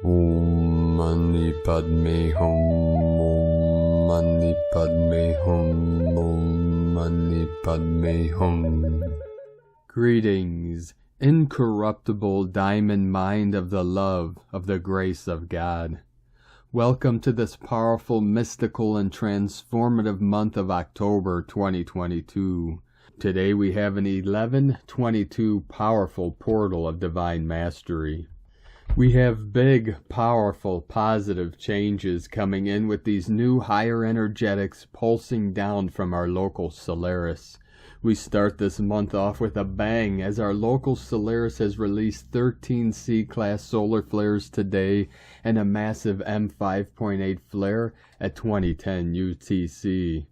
Om Mani Padme Hum. Om Mani Padme Hum. Om Mani Padme Hum. Greetings, incorruptible diamond mind of the love of the grace of God. Welcome to this powerful, mystical, and transformative month of October 2022. Today we have an 11/22 powerful portal of divine mastery. We have big, powerful, positive changes coming in with these new higher energetics pulsing down from our local Solaris. We start this month off with a bang as our local Solaris has released 13 C-class solar flares today and a massive M5.8 flare at 2010 UTC.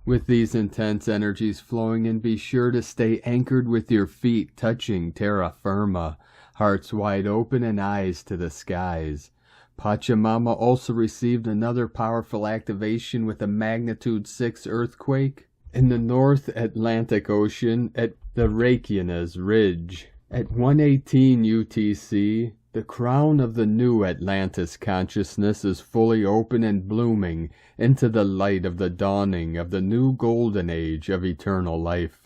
With these intense energies flowing in, be sure to stay anchored with your feet touching terra firma, hearts wide open and eyes to the skies. Pachamama also received another powerful activation with a magnitude 6 earthquake in the North Atlantic Ocean at the Reykjanes Ridge. At 1:18 UTC, the crown of the new Atlantis consciousness is fully open and blooming into the light of the dawning of the new golden age of eternal life.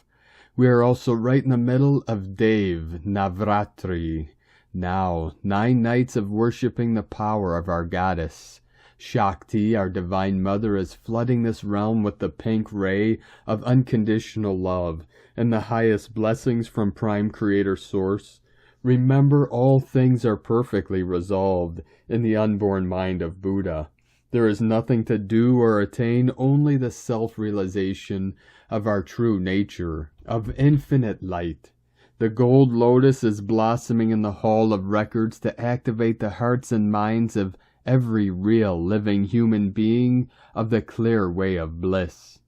We are also right in the middle of Dev Navratri. Now, 9 nights of worshipping the power of our goddess. Shakti, our divine mother, is flooding this realm with the pink ray of unconditional love and the highest blessings from Prime Creator Source. Remember, all things are perfectly resolved in the unborn mind of Buddha. There is nothing to do or attain, only the self-realization of our true nature, of infinite light. The gold lotus is blossoming in the hall of records to activate the hearts and minds of every real living human being of the clear way of bliss.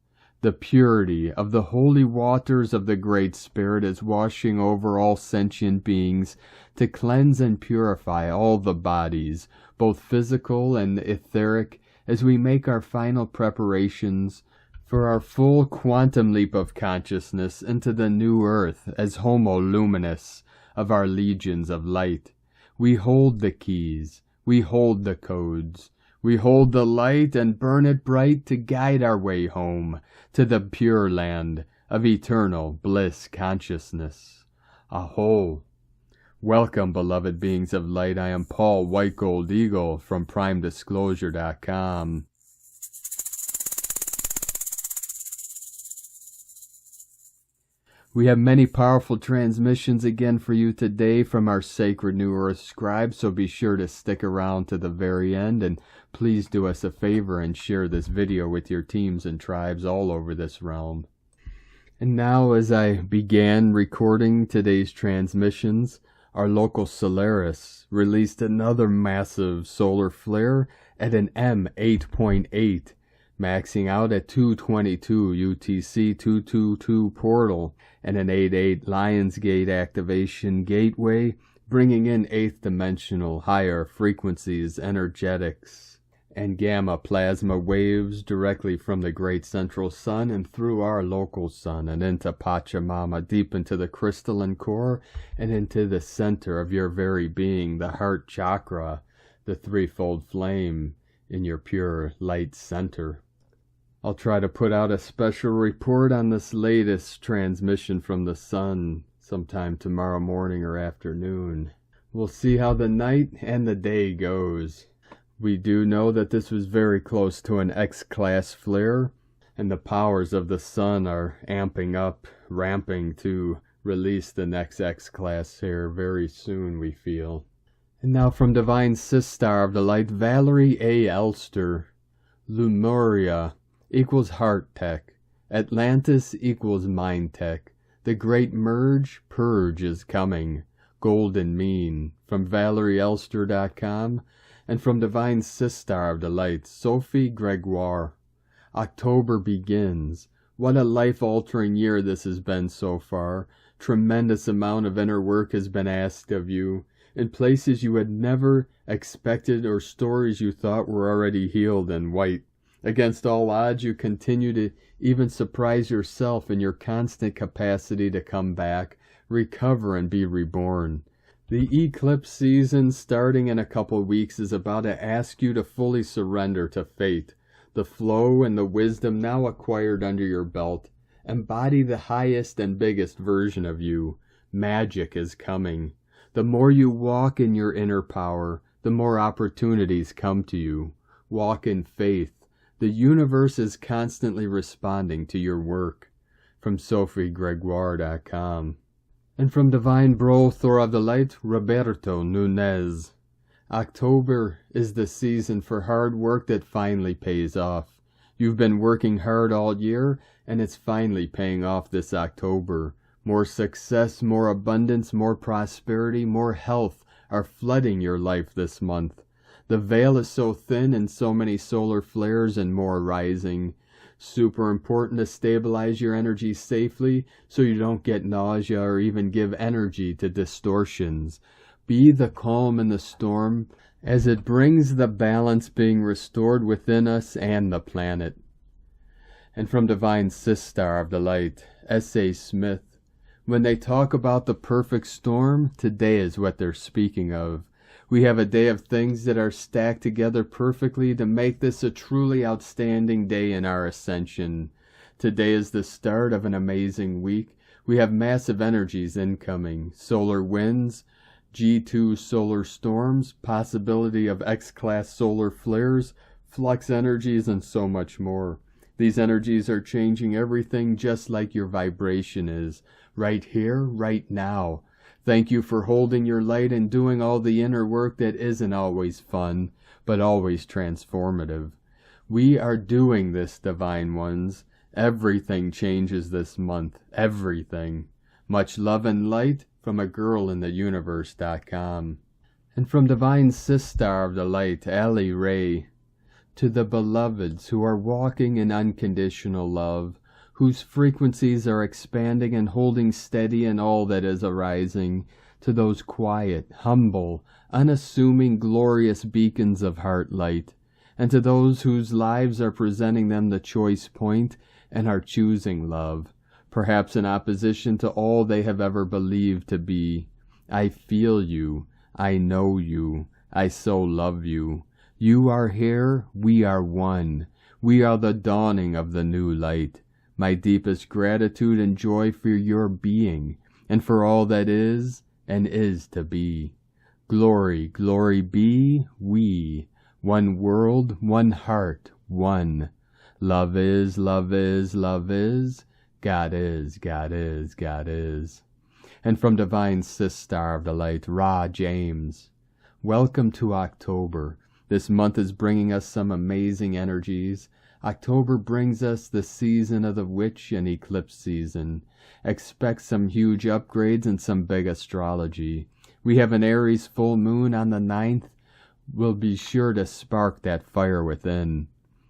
The purity of the holy waters of the Great Spirit is washing over all sentient beings to cleanse and purify all the bodies, both physical and etheric, as we make our final preparations for our full quantum leap of consciousness into the new earth as Homo Luminous of our legions of light. We hold the keys, we hold the codes, we hold the light and burn it bright to guide our way home to the pure land of eternal bliss consciousness. Aho! Welcome, beloved beings of light. I am Paul White Gold Eagle from PrimeDisclosure.com. We have many powerful transmissions again for you today from our sacred New Earth scribe, so be sure to stick around to the very end, and please do us a favor and share this video with your teams and tribes all over this realm. And now, as I began recording today's transmissions, our local Solaris released another massive solar flare at an M8.8, maxing out at 222 UTC 222 portal and an 88 Lionsgate activation gateway, bringing in 8th dimensional higher frequencies, energetics, and gamma plasma waves directly from the great central sun and through our local sun and into Pachamama, deep into the crystalline core and into the center of your very being, the heart chakra, the threefold flame in your pure light center. I'll try to put out a special report on this latest transmission from the sun sometime tomorrow morning or afternoon. We'll see how the night and the day goes. We do know that this was very close to an X-class flare, and the powers of the sun are amping up, ramping to release the next X-class here very soon, we feel. And now from Divine Sistar of the Light, Valerie A. Elster. Lemuria equals heart tech. Atlantis equals mind tech. The great purge is coming. Golden mean. From ValerieElster.com. And from Divine Sistar of the Light, Sophie Gregoire. October begins. What a life-altering year this has been so far. Tremendous amount of inner work has been asked of you, in places you had never expected or stories you thought were already healed and white. Against all odds, you continue to even surprise yourself in your constant capacity to come back, recover, and be reborn. The eclipse season starting in a couple weeks is about to ask you to fully surrender to fate, the flow and the wisdom now acquired under your belt. Embody the highest and biggest version of you. Magic is coming. The more you walk in your inner power, the more opportunities come to you. Walk in faith. The universe is constantly responding to your work. From SophieGregoire.com. And from Divine Bro Thor of the Light, Roberto Nunez. October is the season for hard work that finally pays off. You've been working hard all year, and it's finally paying off this October. More success, more abundance, more prosperity, more health are flooding your life this month. The veil is so thin and so many solar flares and more rising. Super important to stabilize your energy safely so you don't get nausea or even give energy to distortions. Be the calm in the storm as it brings the balance being restored within us and the planet. And from Divine Sistar of the Light, S.A. Smith, when they talk about the perfect storm, today is what they're speaking of. We have a day of things that are stacked together perfectly to make this a truly outstanding day in our ascension. Today is the start of an amazing week. We have massive energies incoming, solar winds, G2 solar storms, possibility of X-class solar flares, flux energies, and so much more. These energies are changing everything just like your vibration is, right here, right now. Thank you for holding your light and doing all the inner work that isn't always fun, but always transformative. We are doing this, Divine Ones. Everything changes this month. Everything. Much love and light from a girl in the universe.com. And from Divine Sistar of the Light, Ali Ray. To the beloveds who are walking in unconditional love, whose frequencies are expanding and holding steady in all that is arising, to those quiet, humble, unassuming, glorious beacons of heart light, and to those whose lives are presenting them the choice point and are choosing love, perhaps in opposition to all they have ever believed to be. I feel you. I know you. I so love you. You are here. We are one. We are the dawning of the new light. My deepest gratitude and joy for your being, and for all that is and is to be. Glory, glory be, we. One world, one heart, one. Love is, love is, love is. God is, God is, God is. And from Divine Sistar of the Light, Ra James. Welcome to October. This month is bringing us some amazing energies. October brings us the season of the witch and eclipse season. Expect some huge upgrades and some big astrology. We have an Aries full moon on the 9th. Will be sure to spark that fire within.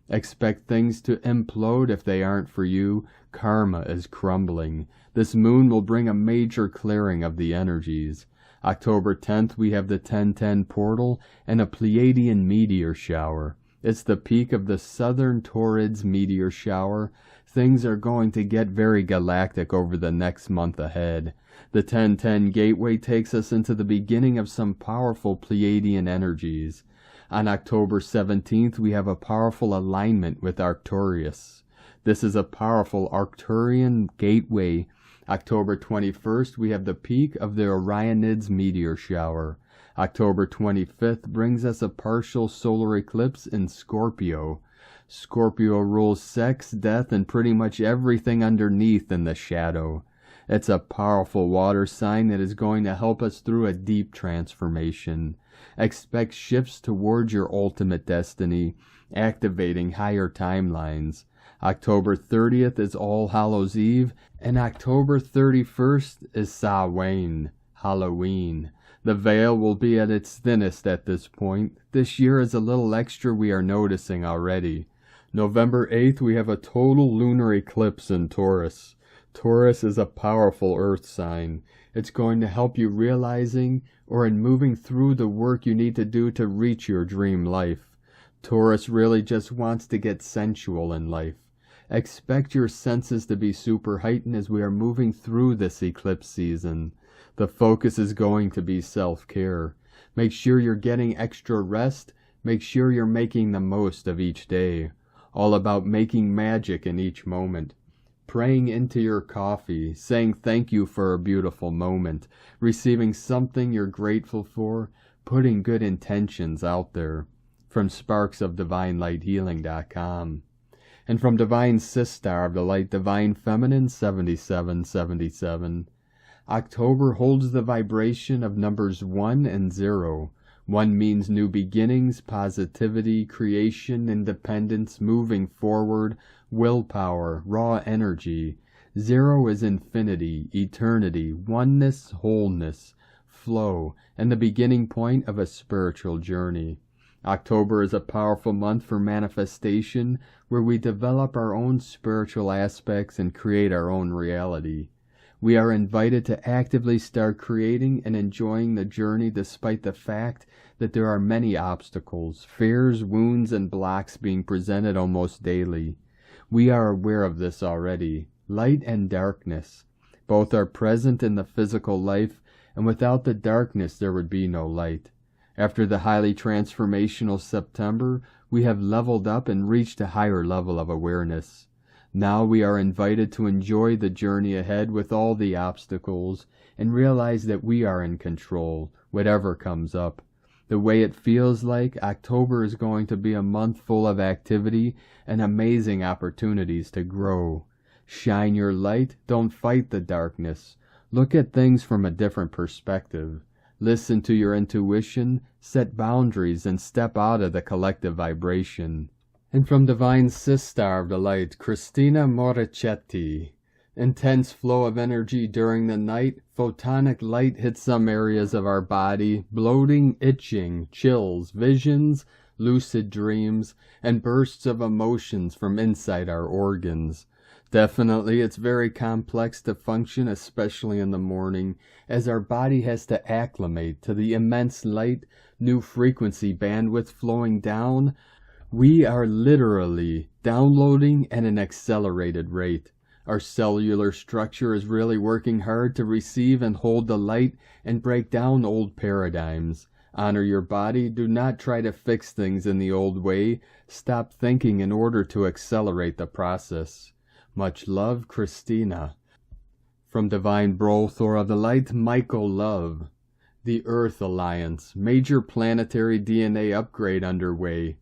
Expect things to implode if they aren't for you. Karma is crumbling. This moon will bring a major clearing of the energies. October 10th, we have the 1010 portal and a Pleiadian meteor shower. It's the peak of the Southern Taurids meteor shower. Things are going to get very galactic over the next month ahead. The 1010 gateway takes us into the beginning of some powerful Pleiadian energies. On October 17th, we have a powerful alignment with Arcturus. This is a powerful Arcturian gateway. October 21st, we have the peak of the Orionids meteor shower. October 25th brings us a partial solar eclipse in Scorpio. Scorpio rules sex, death, and pretty much everything underneath in the shadow. It's a powerful water sign that is going to help us through a deep transformation. Expect shifts towards your ultimate destiny, activating higher timelines. October 30th is All Hallows Eve, and October 31st is Samhain, Halloween. The veil will be at its thinnest at this point. This year is a little extra we are noticing already. November 8th, we have a total lunar eclipse in Taurus. Taurus is a powerful earth sign. It's going to help you realizing or in moving through the work you need to do to reach your dream life. Taurus really just wants to get sensual in life. Expect your senses to be super heightened as we are moving through this eclipse season. The focus is going to be self-care. Make sure you're getting extra rest. Make sure you're making the most of each day. All about making magic in each moment. Praying into your coffee, saying thank you for a beautiful moment, receiving something you're grateful for, putting good intentions out there. From sparksofdivinelighthealing.com. And from Divine Sistar of the Light Divine Feminine 7777. October holds the vibration of numbers 1 and 0. 1 means new beginnings, positivity, creation, independence, moving forward, willpower, raw energy. 0 is infinity, eternity, oneness, wholeness, flow, and the beginning point of a spiritual journey. October is a powerful month for manifestation, where we develop our own spiritual aspects and create our own reality. We are invited to actively start creating and enjoying the journey despite the fact that there are many obstacles, fears, wounds, and blocks being presented almost daily. We are aware of this already. Light and darkness. Both are present in the physical life, and without the darkness there would be no light. After the highly transformational September, we have leveled up and reached a higher level of awareness. Now we are invited to enjoy the journey ahead with all the obstacles and realize that we are in control, whatever comes up. The way it feels like, October is going to be a month full of activity and amazing opportunities to grow. Shine your light, don't fight the darkness. Look at things from a different perspective. Listen to your intuition, set boundaries, and step out of the collective vibration. And from Divine Sistar of the Light, Christina Morichetti. Intense flow of energy during the night. Photonic light hits some areas of our body. Bloating, itching, chills, visions, lucid dreams, and bursts of emotions from inside our organs. Definitely, it's very complex to function, especially in the morning, as our body has to acclimate to the immense light, new frequency bandwidth flowing down. We are literally downloading at an accelerated rate. Our cellular structure is really working hard to receive and hold the light and break down old paradigms. Honor your body. Do not try to fix things in the old way. Stop thinking in order to accelerate the process. Much love, Christina. From Divine Brothor of the Light, Michael Love. The Earth Alliance. Major planetary DNA upgrade underway.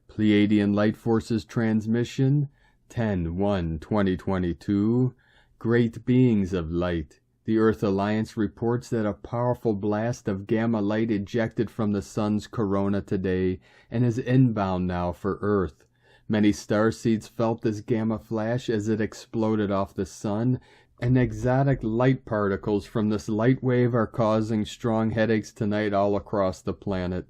Pleiadian Light Forces transmission. 10/1/2022. Great beings of light. The Earth Alliance reports that a powerful blast of gamma light ejected from the sun's corona today and is inbound now for Earth. Many starseeds felt this gamma flash as it exploded off the sun, and exotic light particles from this light wave are causing strong headaches tonight all across the planet.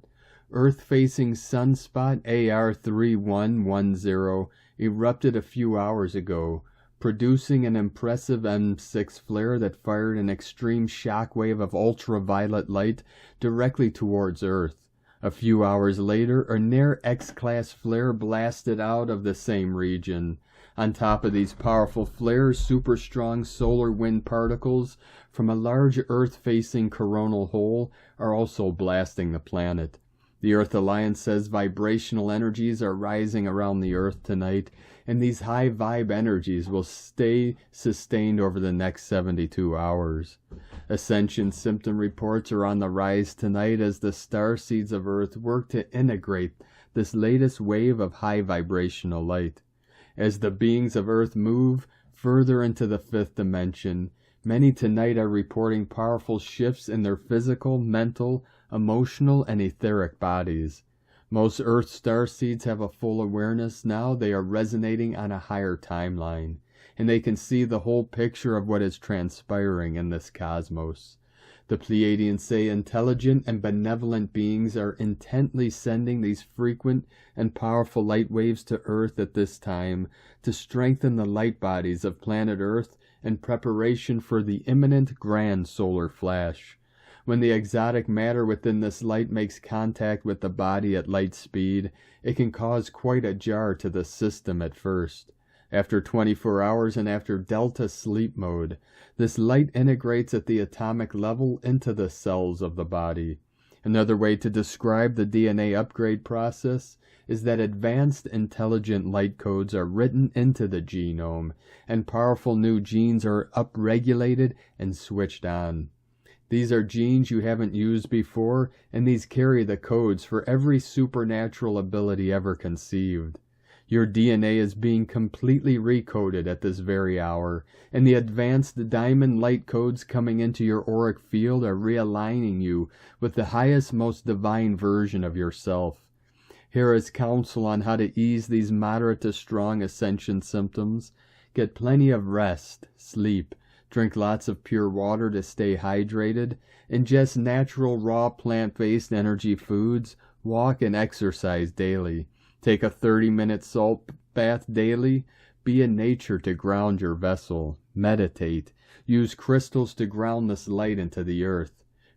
Earth-facing sunspot AR3110 erupted a few hours ago, producing an impressive M6 flare that fired an extreme shockwave of ultraviolet light directly towards Earth. A few hours later, a near X-class flare blasted out of the same region. On top of these powerful flares, super strong solar wind particles from a large Earth-facing coronal hole are also blasting the planet. The Earth Alliance says vibrational energies are rising around the Earth tonight, and these high vibe energies will stay sustained over the next 72 hours. Ascension symptom reports are on the rise tonight as the starseeds of Earth work to integrate this latest wave of high vibrational light. As the beings of Earth move further into the fifth dimension, many tonight are reporting powerful shifts in their physical, mental, emotional, and etheric bodies. Most Earth starseeds have a full awareness now. They are resonating on a higher timeline, and they can see the whole picture of what is transpiring in this cosmos. The Pleiadians say intelligent and benevolent beings are intently sending these frequent and powerful light waves to Earth at this time to strengthen the light bodies of planet Earth in preparation for the imminent grand solar flash. When the exotic matter within this light makes contact with the body at light speed, it can cause quite a jar to the system at first. After 24 hours and after delta sleep mode, this light integrates at the atomic level into the cells of the body. Another way to describe the DNA upgrade process is that advanced intelligent light codes are written into the genome, and powerful new genes are upregulated and switched on. These are genes you haven't used before, and these carry the codes for every supernatural ability ever conceived. Your DNA is being completely recoded at this very hour, and the advanced diamond light codes coming into your auric field are realigning you with the highest, most divine version of yourself. Here is counsel on how to ease these moderate to strong ascension symptoms. Get plenty of rest, sleep, drink lots of pure water to stay hydrated, ingest natural raw plant-based energy foods, walk and exercise daily. Take a 30-minute salt bath daily. Be in nature to ground your vessel. Meditate. Use crystals to ground this light into the earth.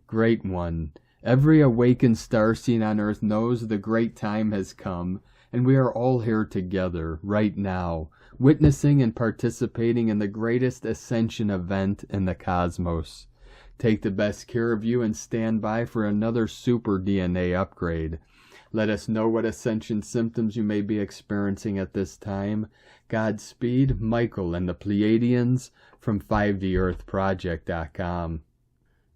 Great One, every awakened starseed on earth knows the great time has come, and we are all here together, right now, witnessing and participating in the greatest ascension event in the cosmos. Take the best care of you and stand by for another super DNA upgrade. Let us know what ascension symptoms you may be experiencing at this time. Godspeed, Michael and the Pleiadians from 5DEarthProject.com.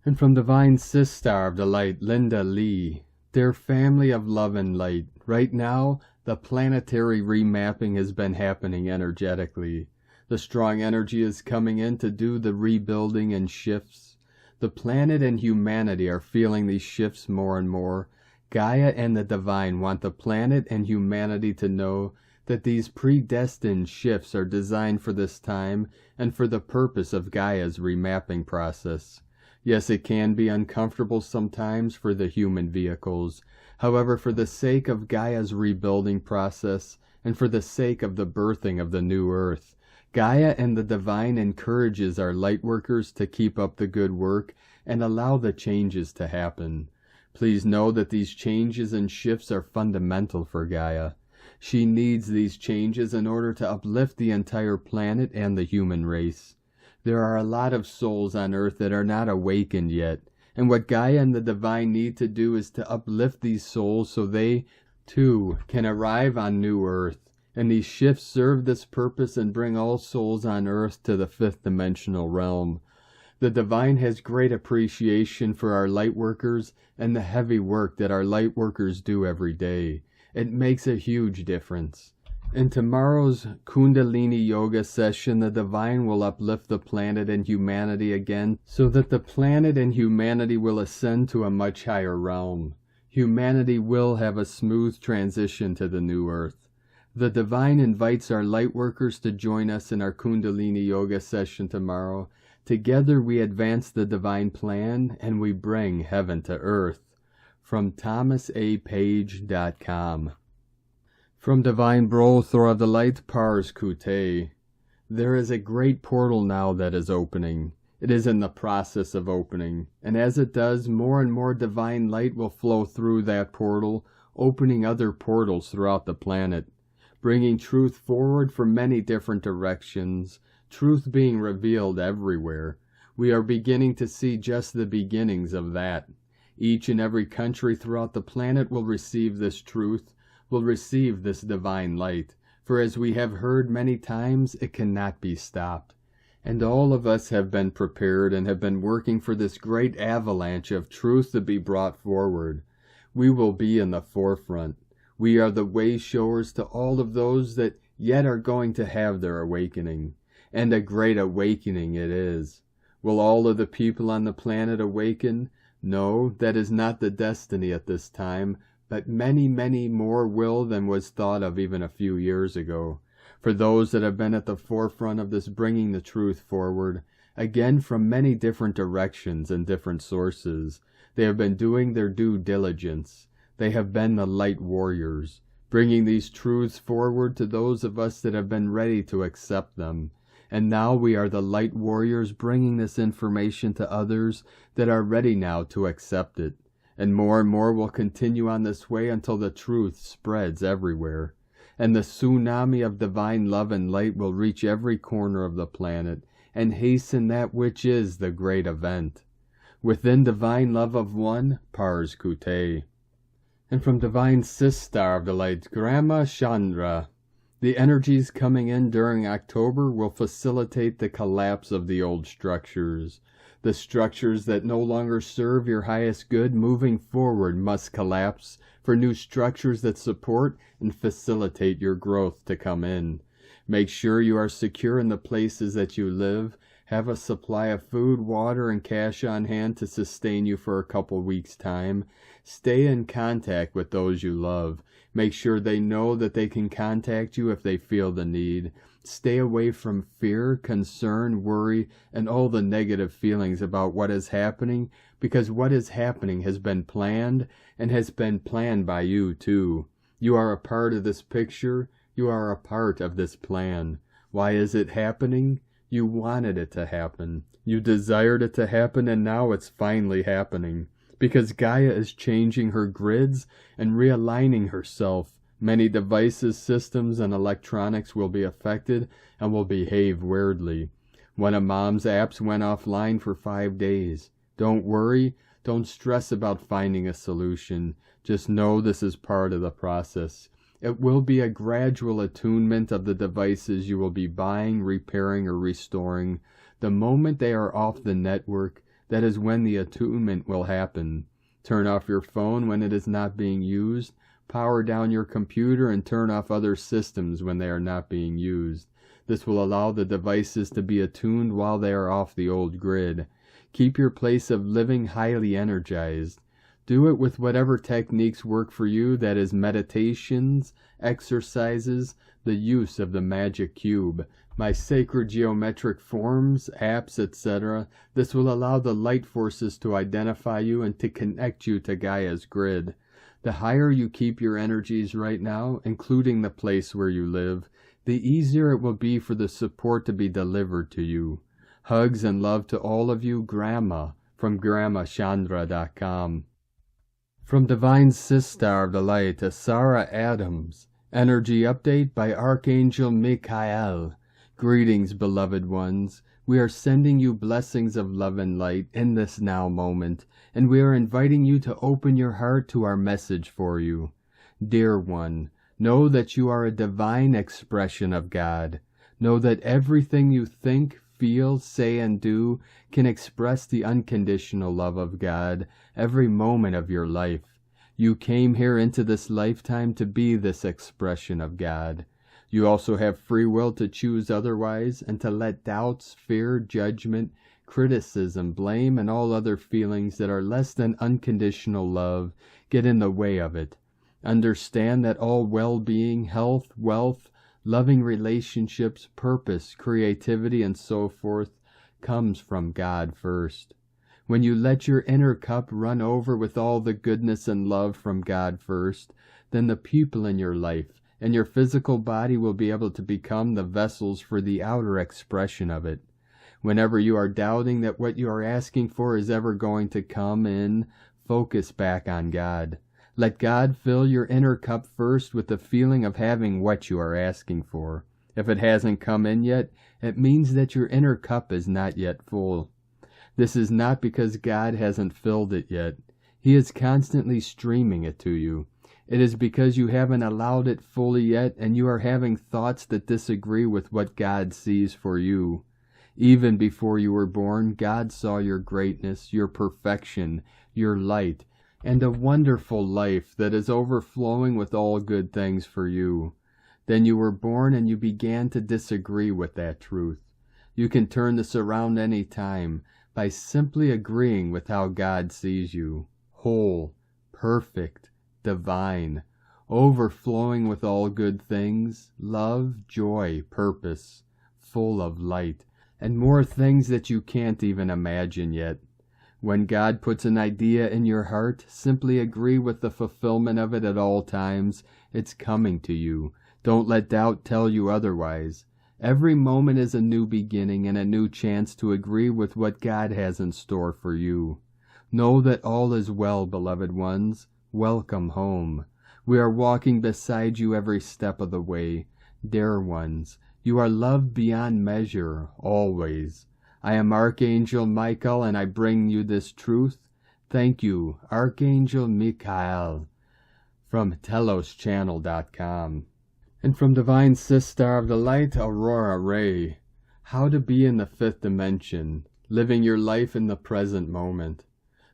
And from Divine Sistar of the Light, Linda Lee. Dear family of love and light, right now, the planetary remapping has been happening energetically. The strong energy is coming in to do the rebuilding and shifts. The planet and humanity are feeling these shifts more and more. Gaia and the Divine want the planet and humanity to know that these predestined shifts are designed for this time and for the purpose of Gaia's remapping process. Yes, it can be uncomfortable sometimes for the human vehicles. However, for the sake of Gaia's rebuilding process and for the sake of the birthing of the new Earth, Gaia and the Divine encourages our lightworkers to keep up the good work and allow the changes to happen. Please know that these changes and shifts are fundamental for Gaia. She needs these changes in order to uplift the entire planet and the human race. There are a lot of souls on Earth that are not awakened yet, and what Gaia and the Divine need to do is to uplift these souls so they, too, can arrive on New Earth. And these shifts serve this purpose and bring all souls on Earth to the fifth dimensional realm. The Divine has great appreciation for our lightworkers and the heavy work that our lightworkers do every day. It makes a huge difference. In tomorrow's Kundalini Yoga session, the Divine will uplift the planet and humanity again so that the planet and humanity will ascend to a much higher realm. Humanity will have a smooth transition to the new Earth. The Divine invites our lightworkers to join us in our Kundalini Yoga session tomorrow. Together we advance the Divine plan and we bring heaven to earth. From ThomasAPage.com. From Divine Brothor of the Light, Pars Kute. There is a great portal now that is opening. It is in the process of opening, and as it does, more and more divine light will flow through that portal, opening other portals throughout the planet, bringing truth forward from many different directions, truth being revealed everywhere. We are beginning to see just the beginnings of that. Each and every country throughout the planet will receive this truth, will receive this divine light, for as we have heard many times, it cannot be stopped. And all of us have been prepared and have been working for this great avalanche of truth to be brought forward. We will be in the forefront. We are the way showers to all of those that yet are going to have their awakening. And a great awakening it is. Will all of the people on the planet awaken? No, that is not the destiny at this time, but many, many more will than was thought of even a few years ago. For those that have been at the forefront of this bringing the truth forward, again from many different directions and different sources, they have been doing their due diligence. They have been the light warriors, bringing these truths forward to those of us that have been ready to accept them. And now we are the light warriors bringing this information to others that are ready now to accept it. And more will continue on this way until the truth spreads everywhere. and the tsunami of divine love and light will reach every corner of the planet and hasten that which is the great event. Within divine love of one, pars kute. And from divine Sistar of the light, Grandma Chandra, the energies coming in during October will facilitate the collapse of the old structures. The structures that no longer serve your highest good moving forward must collapse for new structures that support and facilitate your growth to come in. Make sure you are secure in the places that you live. Have a supply of food, water, and cash on hand to sustain you for a couple weeks' time. Stay in contact with those you love. Make sure they know that they can contact you if they feel the need. Stay away from fear, concern, worry, and all the negative feelings about what is happening, because what is happening has been planned, and has been planned by you too. You are a part of this picture. You are a part of this plan. Why is it happening? You wanted it to happen. You desired it to happen, and now it's finally happening. Because Gaia is changing her grids and realigning herself, many devices, systems, and electronics will be affected and will behave weirdly. One of Mom's apps went offline for 5 days. Don't worry. Don't stress about finding a solution. Just know this is part of the process. It will be a gradual attunement of the devices you will be buying, repairing, or restoring. The moment they are off the network, that is when the attunement will happen. Turn off your phone when it is not being used. Power down your computer and turn off other systems when they are not being used. This will allow the devices to be attuned while they are off the old grid. Keep your place of living highly energized. Do it with whatever techniques work for you, that is meditations, exercises, the use of the magic cube, my sacred geometric forms, apps, etc. This will allow the light forces to identify you and to connect you to Gaia's grid. The higher you keep your energies right now, including the place where you live, the easier it will be for the support to be delivered to you. Hugs and love to all of you, Grandma, from GrandmaChandra.com. From Divine Sistar of the Light to Sarah Adams. Energy update by Archangel Michael. Greetings, beloved ones. We are sending you blessings of love and light in this now moment, and we are inviting you to open your heart to our message for you. Dear one, know that you are a divine expression of God. Know that everything you think, feel, say, and do can express the unconditional love of God every moment of your life. You came here into this lifetime to be this expression of God. You also have free will to choose otherwise and to let doubts, fear, judgment, criticism, blame, and all other feelings that are less than unconditional love get in the way of it. Understand that all well-being, health, wealth, loving relationships, purpose, creativity, and so forth comes from God first. When you let your inner cup run over with all the goodness and love from God first, then the people in your life and your physical body will be able to become the vessels for the outer expression of it. Whenever you are doubting that what you are asking for is ever going to come in, focus back on God. Let God fill your inner cup first with the feeling of having what you are asking for. If it hasn't come in yet, it means that your inner cup is not yet full. This is not because God hasn't filled it yet. He is constantly streaming it to you. It is because you haven't allowed it fully yet, and you are having thoughts that disagree with what God sees for you. Even before you were born, God saw your greatness, your perfection, your light, and a wonderful life that is overflowing with all good things for you. Then you were born and you began to disagree with that truth. You can turn this around any time by simply agreeing with how God sees you. Whole, perfect, divine, overflowing with all good things, love, joy, purpose, full of light, and more things that you can't even imagine yet. When God puts an idea in your heart, simply agree with the fulfillment of it at all times. It's coming to you. Don't let doubt tell you otherwise. Every moment is a new beginning and a new chance to agree with what God has in store for you. Know that all is well, beloved ones. Welcome home. We are walking beside you every step of the way. Dear ones, you are loved beyond measure, always. I am Archangel Michael, and I bring you this truth. Thank you, Archangel Michael, from TelosChannel.com. And from Divine Sister of the Light, Aurora Ray, how to be in the fifth dimension, living your life in the present moment.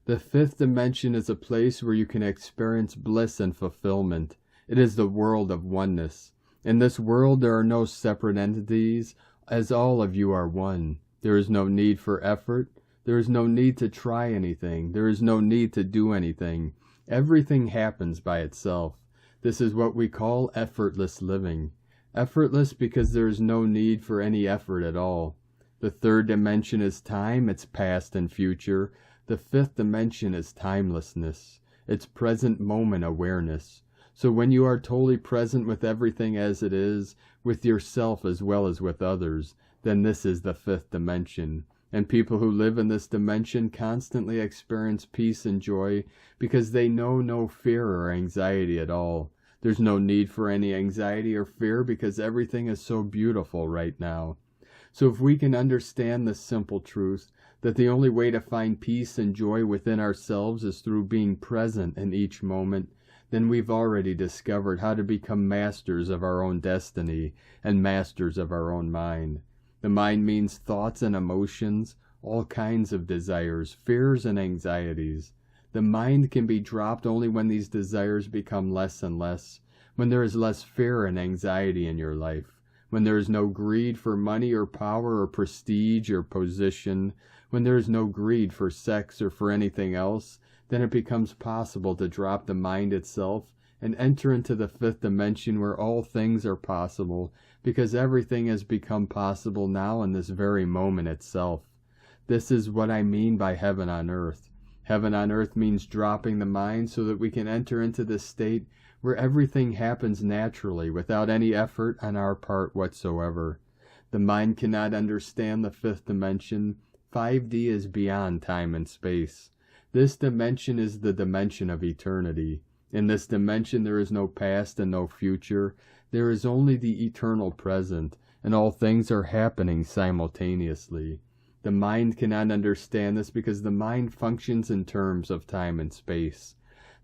The fifth dimension is a place where you can experience bliss and fulfillment. It is the world of oneness. In this world there are no separate entities, as all of you are one. There is no need for effort. There is no need to try anything. There is no need to do anything. Everything happens by itself. This is what we call effortless living. Effortless because there is no need for any effort at all. The third dimension is time, its past and future. The fifth dimension is timelessness. It's present moment awareness. So when you are totally present with everything as it is, with yourself as well as with others, then this is the fifth dimension. And people who live in this dimension constantly experience peace and joy because they know no fear or anxiety at all. There's no need for any anxiety or fear because everything is so beautiful right now. So if we can understand the simple truth that the only way to find peace and joy within ourselves is through being present in each moment, then we've already discovered how to become masters of our own destiny and masters of our own mind. The mind means thoughts and emotions, all kinds of desires, fears and anxieties. The mind can be dropped only when these desires become less and less, when there is less fear and anxiety in your life, when there is no greed for money or power or prestige or position, when there is no greed for sex or for anything else, then it becomes possible to drop the mind itself and enter into the fifth dimension where all things are possible, because everything has become possible now in this very moment itself. This is what I mean by heaven on earth. Heaven on earth means dropping the mind so that we can enter into this state where everything happens naturally without any effort on our part whatsoever. The mind cannot understand the fifth dimension. 5D is beyond time and space. This dimension is the dimension of eternity. In this dimension there is no past and no future. There is only the eternal present, and all things are happening simultaneously. The mind cannot understand this because the mind functions in terms of time and space.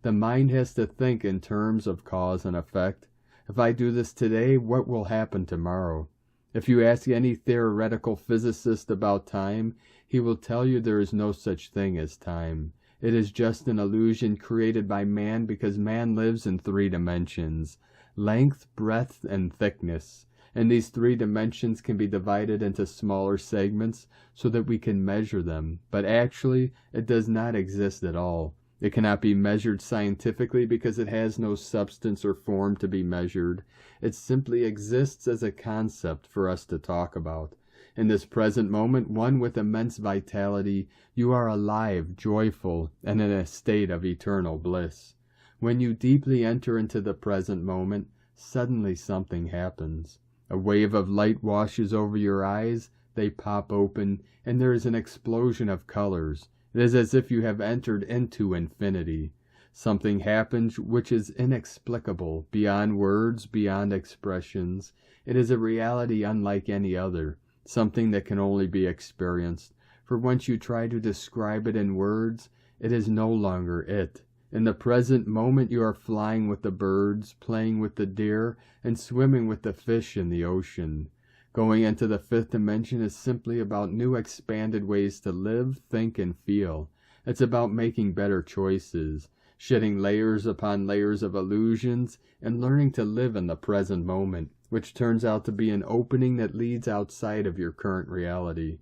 The mind has to think in terms of cause and effect. If I do this today, what will happen tomorrow? If you ask any theoretical physicist about time, he will tell you there is no such thing as time. It is just an illusion created by man because man lives in 3 dimensions, length, breadth, and thickness. And these 3 dimensions can be divided into smaller segments so that we can measure them. But actually, it does not exist at all. It cannot be measured scientifically because it has no substance or form to be measured. It simply exists as a concept for us to talk about. In this present moment, one with immense vitality, you are alive, joyful, and in a state of eternal bliss. When you deeply enter into the present moment, suddenly something happens. A wave of light washes over your eyes, they pop open, and there is an explosion of colors. It is as if you have entered into infinity. Something happens which is inexplicable, beyond words, beyond expressions. It is a reality unlike any other, something that can only be experienced. For once you try to describe it in words, it is no longer it. In the present moment you are flying with the birds, playing with the deer, and swimming with the fish in the ocean. Going into the fifth dimension is simply about new expanded ways to live, think, and feel. It's about making better choices, shedding layers upon layers of illusions, and learning to live in the present moment, which turns out to be an opening that leads outside of your current reality.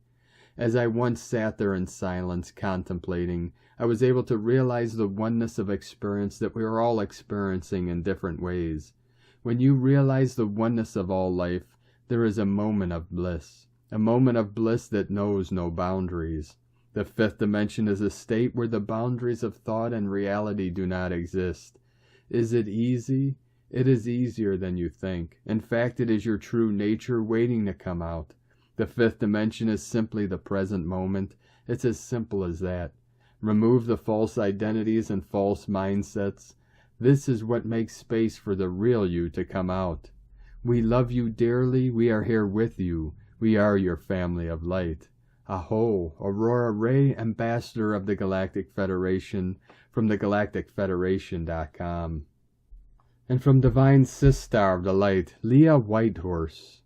As I once sat there in silence, contemplating, I was able to realize the oneness of experience that we are all experiencing in different ways. When you realize the oneness of all life, there is a moment of bliss that knows no boundaries. The fifth dimension is a state where the boundaries of thought and reality do not exist. Is it easy? It is easier than you think. In fact, it is your true nature waiting to come out. The fifth dimension is simply the present moment. It's as simple as that. Remove the false identities and false mindsets. This is what makes space for the real you to come out. We love you dearly. We are here with you. We are your family of light. Aho, Aurora Ray, Ambassador of the Galactic Federation, from thegalacticfederation.com. And from Divine Sistar of the Light, Leah Whitehorse.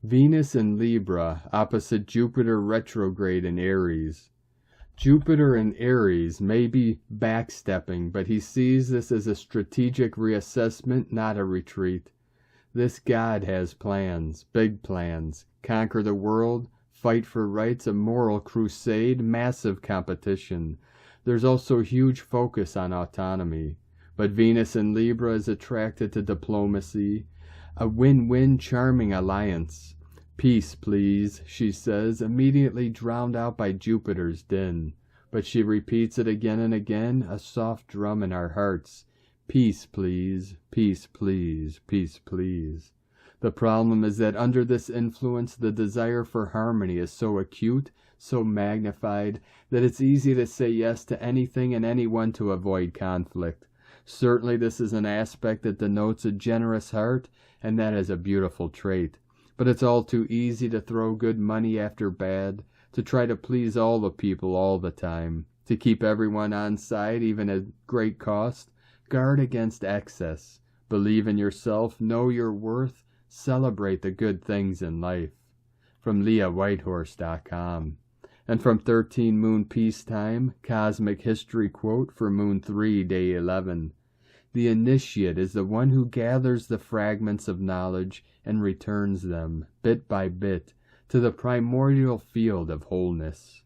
Venus in Libra, opposite Jupiter retrograde in Aries. Jupiter in Aries may be backstepping, but he sees this as a strategic reassessment, not a retreat. This God has plans, big plans. Conquer the world, fight for rights, a moral crusade, massive competition. There's also huge focus on autonomy. But Venus in Libra is attracted to diplomacy, a win-win charming alliance. Peace, please, she says, immediately drowned out by Jupiter's din. But she repeats it again and again, a soft drum in our hearts. Peace, please, peace, please, peace, please. The problem is that under this influence, the desire for harmony is so acute, so magnified, that it's easy to say yes to anything and anyone to avoid conflict. Certainly this is an aspect that denotes a generous heart, and that is a beautiful trait. But it's all too easy to throw good money after bad, to try to please all the people all the time, to keep everyone on side even at great cost. Guard against excess. Believe in yourself, know your worth, celebrate the good things in life. From LeahWhitehorse.com. And from 13 Moon Peacetime, Cosmic History Quote for Moon 3, Day 11. The initiate is the one who gathers the fragments of knowledge and returns them, bit by bit, to the primordial field of wholeness.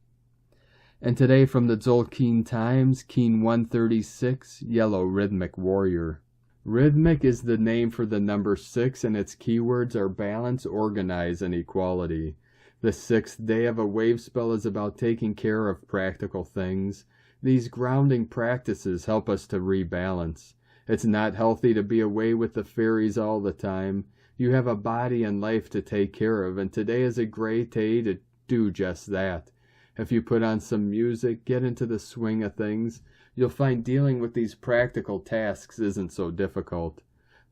And today from the Tzolk'in Times, Keen 136, Yellow Rhythmic Warrior. Rhythmic is the name for the number 6, and its keywords are balance, organize, and equality. The 6th day of a wave spell is about taking care of practical things. These grounding practices help us to rebalance. It's not healthy to be away with the fairies all the time. You have a body and life to take care of, and today is a great day to do just that. If you put on some music, get into the swing of things, you'll find dealing with these practical tasks isn't so difficult.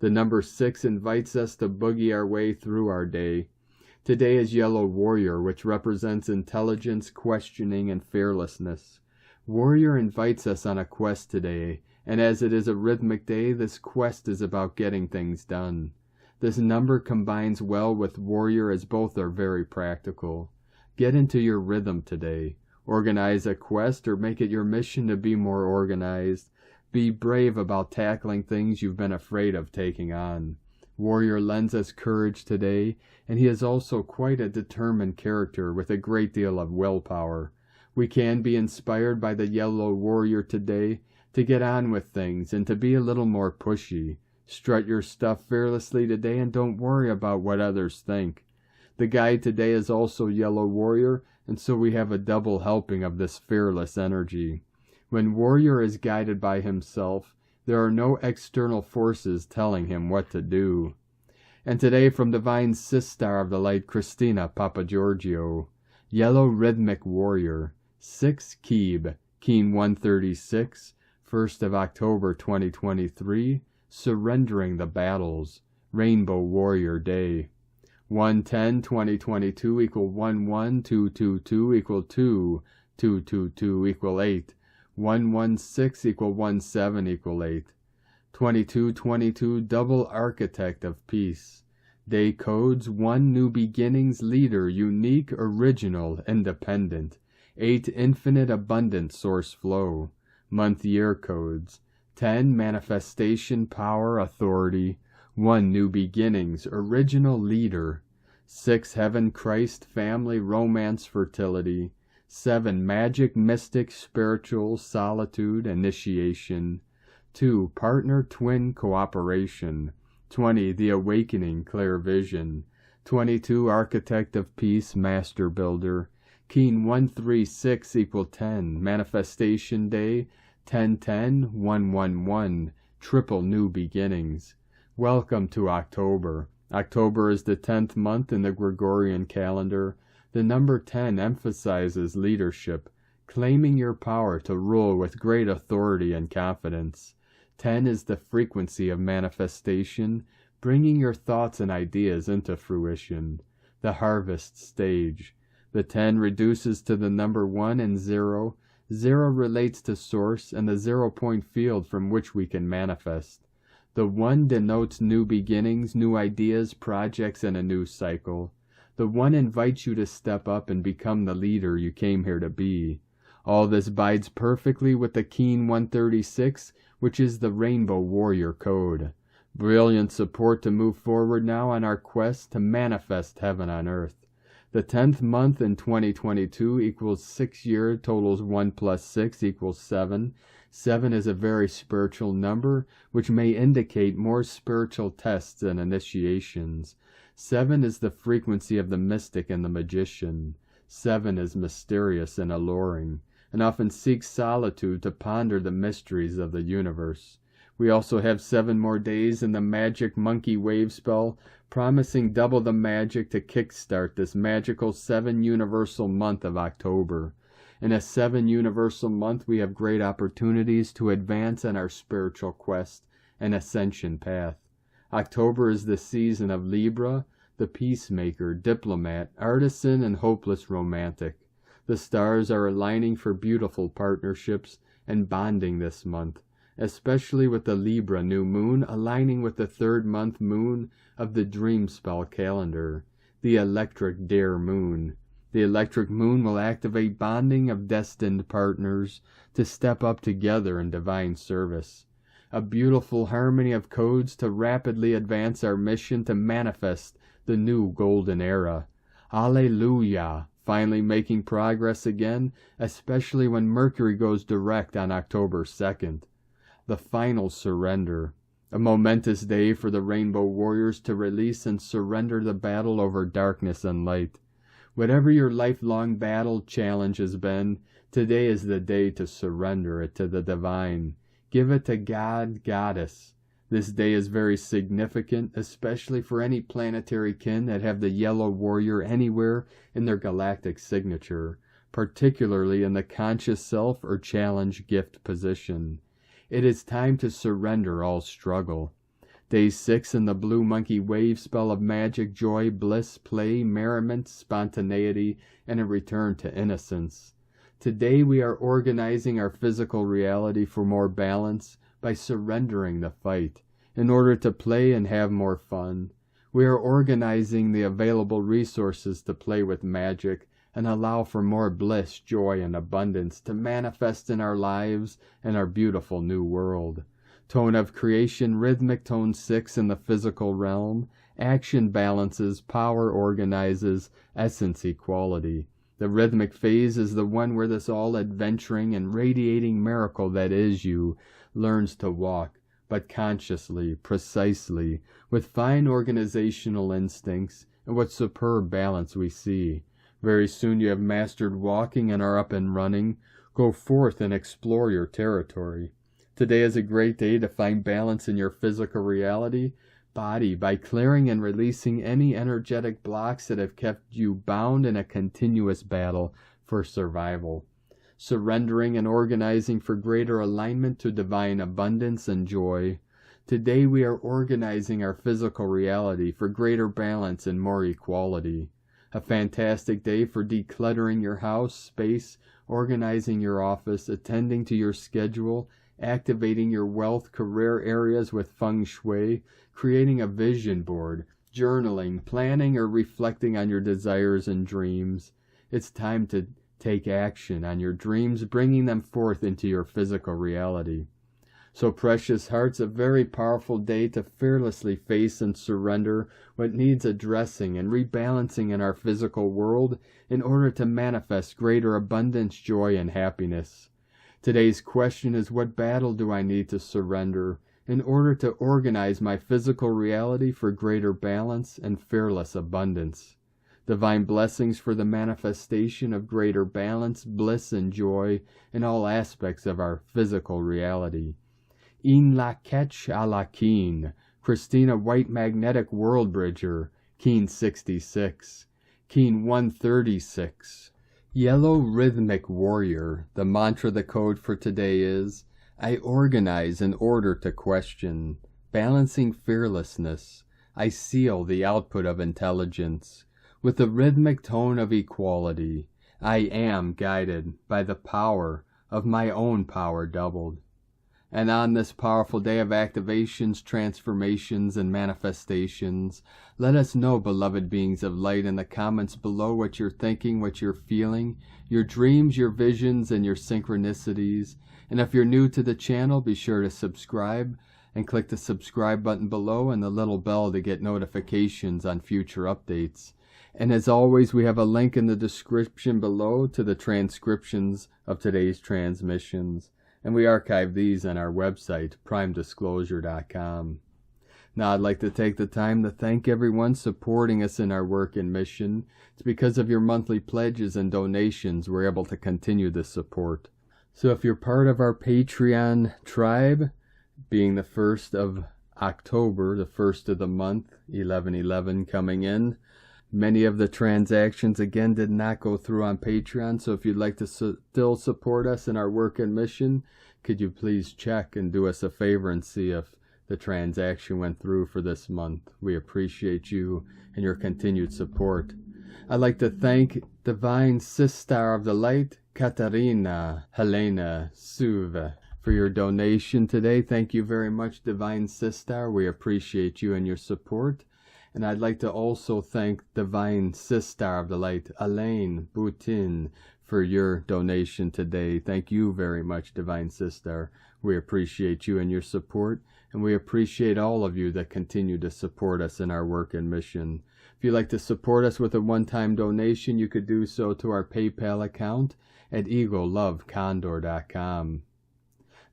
The number 6 invites us to boogie our way through our day. Today is Yellow Warrior, which represents intelligence, questioning, and fearlessness. Warrior invites us on a quest today, and as it is a rhythmic day, this quest is about getting things done. This number combines well with Warrior as both are very practical. Get into your rhythm today. Organize a quest or make it your mission to be more organized. Be brave about tackling things you've been afraid of taking on. Warrior lends us courage today, and he is also quite a determined character with a great deal of willpower. We can be inspired by the Yellow Warrior today to get on with things and to be a little more pushy. Strut your stuff fearlessly today and don't worry about what others think. The guide today is also Yellow Warrior, and so we have a double helping of this fearless energy. When Warrior is guided by himself, there are no external forces telling him what to do. And today from Divine Sistar of the Light, Christina Papagiorgio, Yellow Rhythmic Warrior, 6 Keeb, Keen 136, 1st of October 2023, Surrendering the Battles, Rainbow Warrior Day. 110-2022 equal 11222 equal 2222 equal 8. 116 equal 17 equal 8. 2222 double architect of peace. Day codes 1 new beginnings leader unique original independent. 8 infinite abundant source flow. Month year codes 10 manifestation power authority. 1 new beginnings original leader. 6 heaven Christ family romance fertility. 7 magic mystic spiritual solitude initiation. 2 partner twin cooperation. 20 the awakening clear vision. 22 architect of peace master builder. Keen 136 equal 10 manifestation day 10-10-111 triple new beginnings. Welcome to October. October is the 10th month in the Gregorian calendar. The number 10 emphasizes leadership, claiming your power to rule with great authority and confidence. 10 is the frequency of manifestation, bringing your thoughts and ideas into fruition, the harvest stage. The 10 reduces to the number 1 and 0. 0 relates to source and the 0-point field from which we can manifest. The 1 denotes new beginnings, new ideas, projects, and a new cycle. The 1 invites you to step up and become the leader you came here to be. All this bides perfectly with the Keen 136, which is the Rainbow Warrior Code. Brilliant support to move forward now on our quest to manifest heaven on earth. The 10th month in 2022 equals 6 years, totals 1 plus 6 equals 7. 7 is a very spiritual number, which may indicate more spiritual tests and initiations. 7 is the frequency of the mystic and the magician. 7 is mysterious and alluring, and often seeks solitude to ponder the mysteries of the universe. We also have 7 more days in the magic monkey wave spell, promising double the magic to kickstart this magical 7 universal month of October. In a 7 universal month, we have great opportunities to advance on our spiritual quest and ascension path. October is the season of Libra, the peacemaker, diplomat, artisan, and hopeless romantic. The stars are aligning for beautiful partnerships and bonding this month, especially with the Libra new moon aligning with the 3rd month moon of the dream spell calendar, the electric dare moon. The electric moon will activate bonding of destined partners to step up together in divine service. A beautiful harmony of codes to rapidly advance our mission to manifest the new golden era. Alleluia! Finally making progress again, especially when Mercury goes direct on October 2nd. The final surrender. A momentous day for the Rainbow Warriors to release and surrender the battle over darkness and light. Whatever your lifelong battle challenge has been, today is the day to surrender it to the divine. Give it to God, Goddess. This day is very significant, especially for any planetary kin that have the yellow warrior anywhere in their galactic signature, particularly in the conscious self or challenge gift position. It is time to surrender all struggle. Day 6 in the blue monkey wave spell of magic, joy, bliss, play, merriment, spontaneity, and a return to innocence. Today we are organizing our physical reality for more balance by surrendering the fight in order to play and have more fun. We are organizing the available resources to play with magic and allow for more bliss, joy, and abundance to manifest in our lives and our beautiful new world. Tone of creation, rhythmic tone 6 in the physical realm. Action balances, power organizes, essence equality. The rhythmic phase is the one where this all-adventuring and radiating miracle that is you learns to walk, but consciously, precisely, with fine organizational instincts, and what superb balance we see. Very soon you have mastered walking and are up and running. Go forth and explore your territory. Today is a great day to find balance in your physical reality, body, by clearing and releasing any energetic blocks that have kept you bound in a continuous battle for survival. Surrendering and organizing for greater alignment to divine abundance and joy. Today we are organizing our physical reality for greater balance and more equality. A fantastic day for decluttering your house, space, organizing your office, attending to your schedule, activating your wealth career areas with feng shui, creating a vision board, journaling, planning, or reflecting on your desires and dreams. It's time to take action on your dreams, bringing them forth into your physical reality. So, precious hearts, a very powerful day to fearlessly face and surrender what needs addressing and rebalancing in our physical world in order to manifest greater abundance, joy, and happiness. Today's question is, what battle do I need to surrender in order to organize my physical reality for greater balance and fearless abundance? Divine blessings for the manifestation of greater balance, bliss, and joy in all aspects of our physical reality. In la catch a la keen, Christina White Magnetic World Bridger, Keen 66, Keen 136. Yellow Rhythmic Warrior, the mantra, the code for today is, I organize in order to question. Balancing fearlessness, I seal the output of intelligence. With the rhythmic tone of equality, I am guided by the power of my own power doubled. And on this powerful day of activations, transformations, and manifestations, let us know, beloved beings of light, in the comments below what you're thinking, what you're feeling, your dreams, your visions, and your synchronicities. And if you're new to the channel, be sure to subscribe and click the subscribe button below and the little bell to get notifications on future updates. And as always, we have a link in the description below to the transcriptions of today's transmissions. And we archive these on our website, primedisclosure.com. Now, I'd like to take the time to thank everyone supporting us in our work and mission. It's because of your monthly pledges and donations we're able to continue this support. So if you're part of our Patreon tribe, being the 1st of October, the first of the month, 11/11 coming in, many of the transactions, again, did not go through on Patreon, so if you'd like to still support us in our work and mission, could you please check and do us a favor and see if the transaction went through for this month. We appreciate you and your continued support. I'd like to thank Divine Sister of the Light, Katarina Helena Suve, for your donation today. Thank you very much, Divine Sister. We appreciate you and your support. And I'd like to also thank Divine Sister of the Light, Elaine Boutin, for your donation today. Thank you very much, Divine Sister. We appreciate you and your support, and we appreciate all of you that continue to support us in our work and mission. If you'd like to support us with a one-time donation, you could do so to our PayPal account at egolovecondor.com.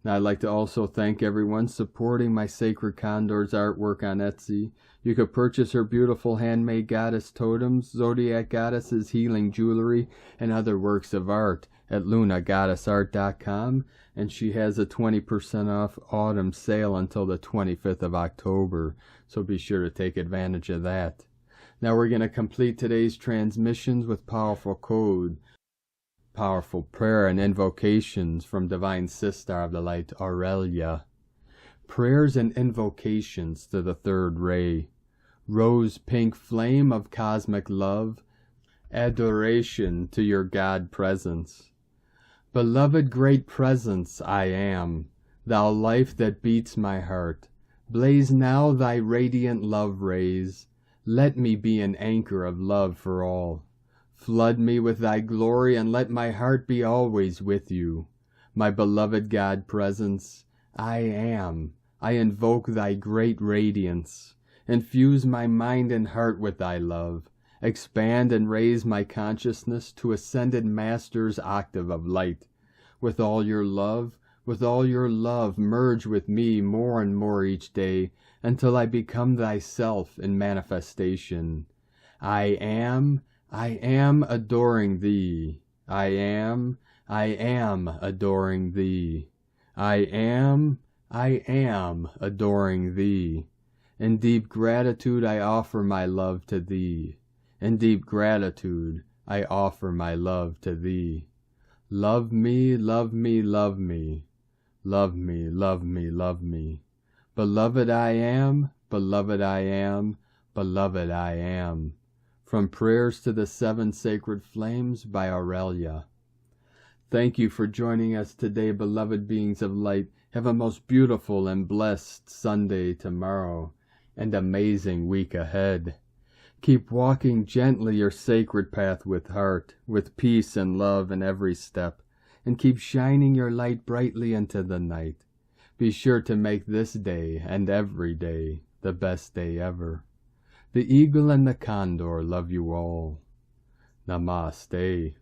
Now, I'd like to also thank everyone supporting my Sacred Condor's artwork on Etsy. You could purchase her beautiful handmade goddess totems, zodiac goddesses, healing jewelry, and other works of art at lunagoddessart.com, and she has a 20% off autumn sale until the 25th of October, so be sure to take advantage of that. Now we're going to complete today's transmissions with powerful code, powerful prayer and invocations from Divine Sister of the Light, Aurelia. Prayers and invocations to the third ray. Rose pink flame of cosmic love. Adoration to your God presence. Beloved great presence I am, thou life that beats my heart. Blaze now thy radiant love rays. Let me be an anchor of love for all. Flood me with thy glory, and let my heart be always with you. My beloved God presence, I am. I invoke thy great radiance. Infuse my mind and heart with thy love. Expand and raise my consciousness to ascended Master's octave of light. With all your love, merge with me more and more each day, until I become thyself in manifestation. I am adoring thee. I am adoring thee. I am adoring thee. In deep gratitude I offer my love to thee. In deep gratitude I offer my love to thee. Love me, love me, love me. Love me, love me, love me. Beloved I am, beloved I am, beloved I am. From Prayers to the Seven Sacred Flames by Aurelia. Thank you for joining us today, beloved beings of light. Have a most beautiful and blessed Sunday tomorrow, and amazing week ahead. Keep walking gently your sacred path with heart, with peace and love in every step, and keep shining your light brightly into the night. Be sure to make this day and every day the best day ever. The eagle and the condor love you all. Namaste.